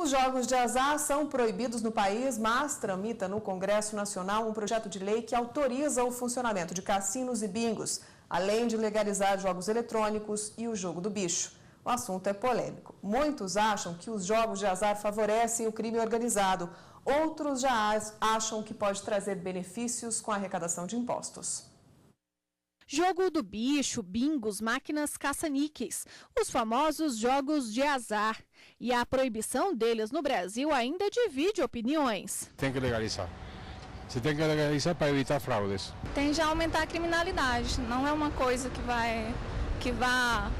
Os jogos de azar são proibidos no país, mas tramita no Congresso Nacional um projeto de lei que autoriza o funcionamento de cassinos e bingos, além de legalizar jogos eletrônicos e o jogo do bicho. O assunto é polêmico. Muitos acham que os jogos de azar favorecem o crime organizado. Outros já acham que pode trazer benefícios com a arrecadação de impostos. Jogo do bicho, bingos, máquinas caça-níqueis, os famosos jogos de azar. E a proibição deles no Brasil ainda divide opiniões. Tem que legalizar. Você tem que legalizar para evitar fraudes. Tende a aumentar a criminalidade, não é uma coisa que vá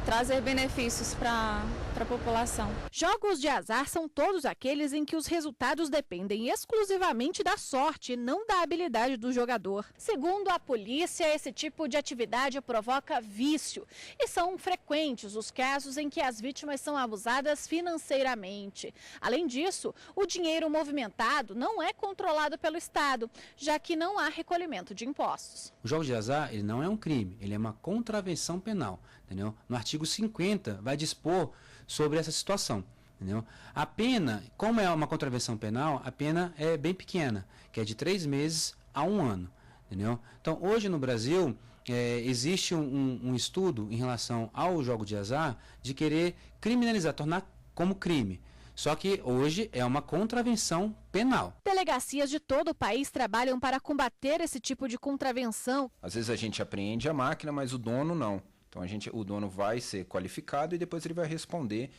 trazer benefícios para a população. Jogos de azar são todos aqueles em que os resultados dependem exclusivamente da sorte e não da habilidade do jogador. Segundo a polícia, esse tipo de atividade provoca vício e são frequentes os casos em que as vítimas são abusadas financeiramente. Além disso, o dinheiro movimentado não é controlado pelo Estado, já que não há recolhimento de impostos. O jogo de azar ele não é um crime, ele é uma contravenção penal. Entendeu? No artigo 50 vai dispor sobre essa situação. Entendeu? A pena, como é uma contravenção penal, a pena é bem pequena, que é de 3 meses a 1 ano. Entendeu? Então, hoje no Brasil, existe um estudo em relação ao jogo de azar de querer criminalizar, tornar como crime. Só que hoje é uma contravenção penal. Delegacias de todo o país trabalham para combater esse tipo de contravenção. Às vezes a gente apreende a máquina, mas o dono não. Então o dono vai ser qualificado e depois ele vai responder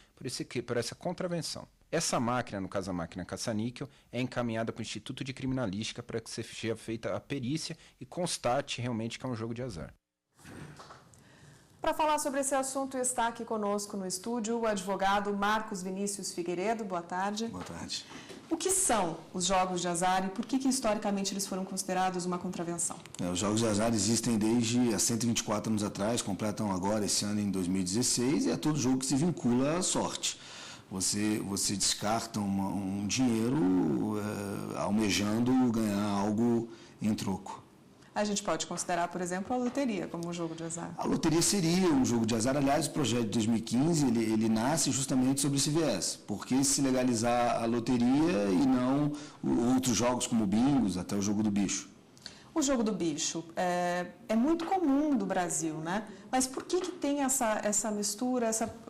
por essa contravenção. Essa máquina, no caso a máquina caça-níquel, é encaminhada para o Instituto de Criminalística para que seja feita a perícia e constate realmente que é um jogo de azar. Para falar sobre esse assunto, está aqui conosco no estúdio o advogado Marcos Vinícius Figueiredo. Boa tarde. Boa tarde. O que são os jogos de azar e por que historicamente eles foram considerados uma contravenção? Os jogos de azar existem desde há 124 anos atrás, completam agora esse ano em 2016, e é todo jogo que se vincula à sorte. Você descarta um dinheiro almejando ganhar algo em troco. A gente pode considerar, por exemplo, a loteria como um jogo de azar. A loteria seria um jogo de azar. Aliás, o projeto de 2015, ele nasce justamente sobre esse viés. Por que se legalizar a loteria e não outros jogos como bingos, até o jogo do bicho? O jogo do bicho é muito comum do Brasil, né? Mas por que tem essa mistura, essa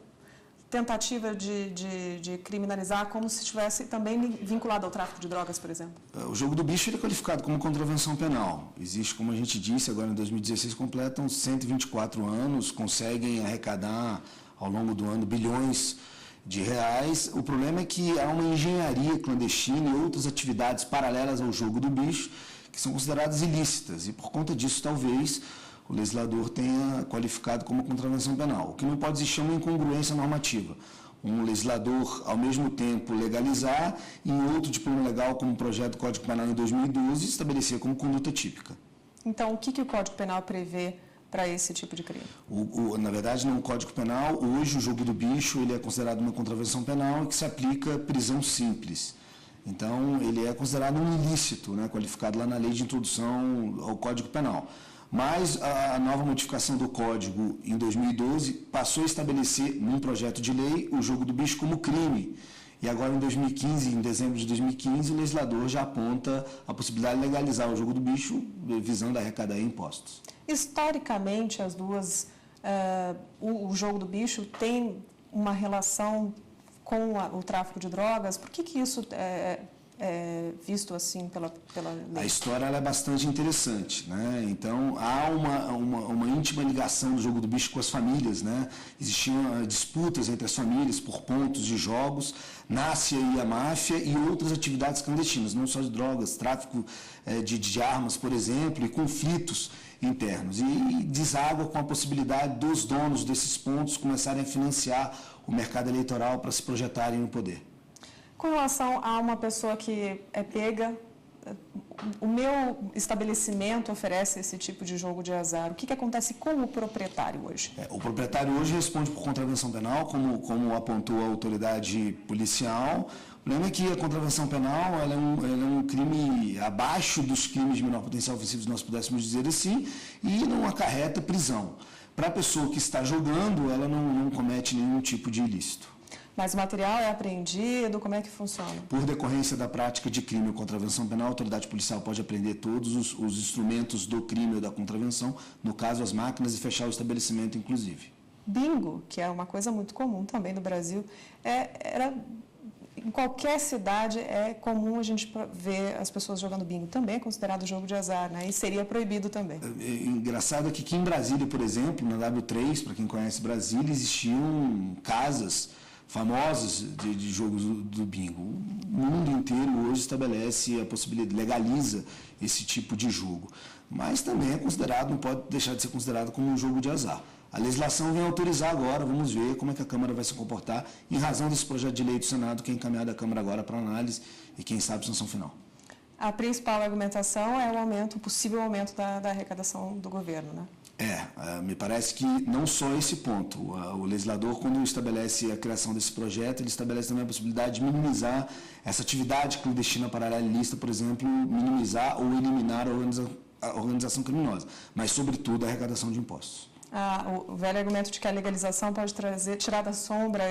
tentativa de criminalizar como se estivesse também vinculado ao tráfico de drogas, por exemplo? O jogo do bicho ele é qualificado como contravenção penal. Existe, como a gente disse, agora em 2016 completam 124 anos, conseguem arrecadar ao longo do ano bilhões de reais. O problema é que há uma engenharia clandestina e outras atividades paralelas ao jogo do bicho que são consideradas ilícitas e por conta disso talvez o legislador tenha qualificado como contravenção penal. O que não pode existir é uma incongruência normativa. Um legislador, ao mesmo tempo, legalizar e em outro diploma legal, como o projeto do Código Penal em 2012, estabelecer como conduta típica. Então, o que o Código Penal prevê para esse tipo de crime? Na verdade, no Código Penal, hoje o jogo do bicho ele é considerado uma contravenção penal que se aplica prisão simples. Então, ele é considerado um ilícito, né, qualificado lá na lei de introdução ao Código Penal. Mas a nova modificação do Código, em 2012, passou a estabelecer, num projeto de lei, o jogo do bicho como crime. E agora, em 2015, em dezembro de 2015, o legislador já aponta a possibilidade de legalizar o jogo do bicho, visando arrecadar impostos. Historicamente, o jogo do bicho tem uma relação com o tráfico de drogas? Por que isso é visto assim pela lei? A história ela é bastante interessante, né? Então há uma íntima ligação do jogo do bicho com as famílias, né? Existiam disputas entre as famílias por pontos de jogos, nasce aí a máfia e outras atividades clandestinas, não só de drogas, tráfico de armas, por exemplo, e conflitos internos. E deságua com a possibilidade dos donos desses pontos começarem a financiar o mercado eleitoral para se projetarem no poder. Com relação a uma pessoa que é pega, o meu estabelecimento oferece esse tipo de jogo de azar. O que acontece com o proprietário hoje? O proprietário hoje responde por contravenção penal, como apontou a autoridade policial. O problema é que a contravenção penal ela é um crime abaixo dos crimes de menor potencial ofensivo, se nós pudéssemos dizer assim, e não acarreta prisão. Para a pessoa que está jogando, ela não comete nenhum tipo de ilícito. Mas o material é apreendido? Como é que funciona? Por decorrência da prática de crime ou contravenção penal, a autoridade policial pode apreender todos os instrumentos do crime ou da contravenção, no caso as máquinas, e fechar o estabelecimento, inclusive. Bingo, que é uma coisa muito comum também no Brasil, em qualquer cidade é comum a gente ver as pessoas jogando bingo. Também é considerado jogo de azar, né? E seria proibido também. Engraçado é que aqui em Brasília, por exemplo, na W3, para quem conhece Brasília, existiam casas famosas de jogos do bingo. O mundo inteiro hoje estabelece a possibilidade, legaliza esse tipo de jogo. Mas também é considerado, não pode deixar de ser considerado como um jogo de azar. A legislação vem autorizar agora, vamos ver como é que a Câmara vai se comportar em razão desse projeto de lei do Senado que é encaminhado à Câmara agora para análise e, quem sabe, sanção final. A principal argumentação é o possível aumento da arrecadação do governo, né? Me parece que não só esse ponto. O legislador, quando estabelece a criação desse projeto, ele estabelece também a possibilidade de minimizar essa atividade clandestina paralelista, por exemplo, minimizar ou eliminar a organização criminosa, mas, sobretudo, a arrecadação de impostos. O velho argumento de que a legalização pode tirar da sombra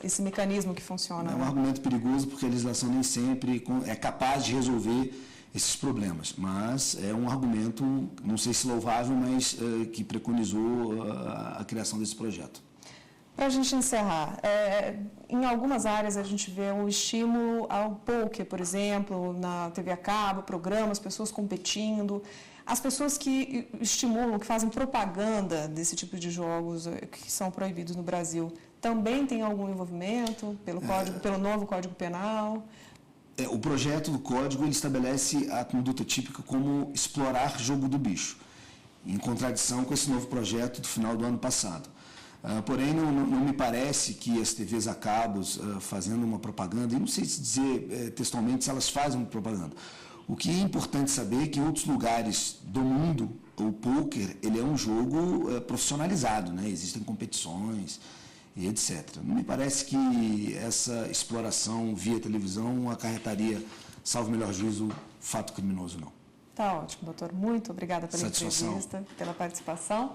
esse mecanismo que funciona. É um argumento perigoso porque a legislação nem sempre é capaz de resolver esses problemas, mas é um argumento, não sei se louvável, mas que preconizou a criação desse projeto. Para a gente encerrar, em algumas áreas a gente vê um estímulo ao poker, por exemplo, na TV a cabo, programas, pessoas competindo. As pessoas que estimulam, que fazem propaganda desse tipo de jogos que são proibidos no Brasil, também têm algum envolvimento pelo novo Código Penal? O projeto do Código ele estabelece a conduta típica como explorar jogo do bicho, em contradição com esse novo projeto do final do ano passado. Porém, não me parece que as TVs a cabos fazendo uma propaganda, e não sei se dizer textualmente se elas fazem uma propaganda. O que é importante saber é que em outros lugares do mundo, o pôquer ele é um jogo profissionalizado, né? Existem competições e etc. Não me parece que essa exploração via televisão acarretaria, salvo melhor juízo, fato criminoso, não. Tá ótimo, doutor. Muito obrigada pela entrevista, pela participação.